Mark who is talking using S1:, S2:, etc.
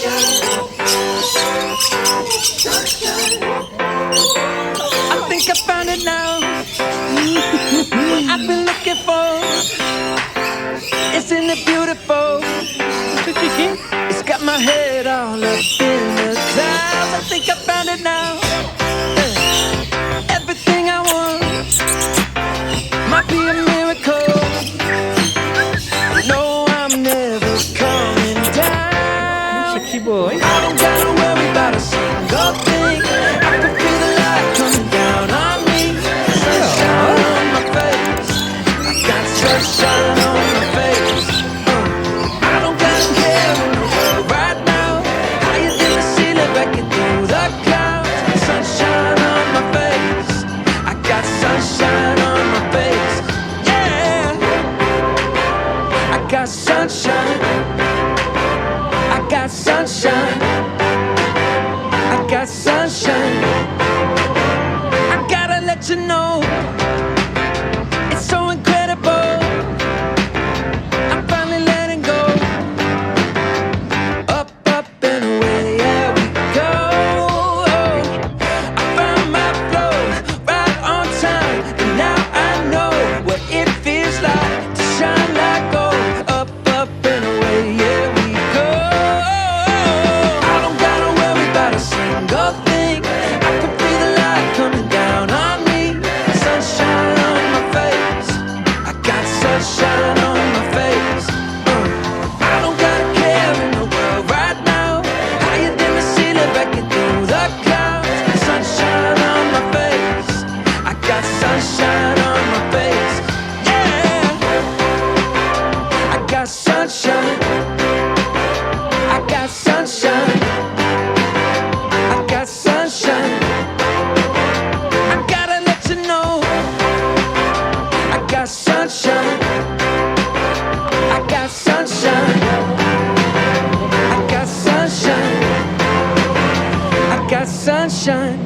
S1: I think I found it now. What I've been looking for. Isn't it beautiful? It's got my head all up in the clouds. I think I found it now. Everything I want might be a miracle. No, I'm never coming down.
S2: Sexy boy.
S1: I don't gotta worry about a single thing. I can feel the light coming down on me. Sunshine on my face. I got sunshine on my face. I don't gotta care in the world right now. Higher than the ceiling, breaking through the clouds. Sunshine on my face. I got sunshine on my face. Yeah, I got sunshine. I got sunshine. I got sunshine. I gotta let you know, it's so incredible. I'm finally letting go. Up, up and away, yeah we go. I found my flow right on time, and now I know what it feels like to shine like gold. Up, up and away, yeah we go. I don't gotta worry about a single thing. I can feel the light coming down on me. Sunshine on my face. I got sunshine on my face. I don't gotta care in the world right now. Higher than the ceiling, breaking through the clouds. Sunshine on my face. I got sunshine on my face. Yeah, I got sunshine. I got sunshine. I got sunshine. I gotta let you know, I got sunshine. I got sunshine. I got sunshine. I got sunshine.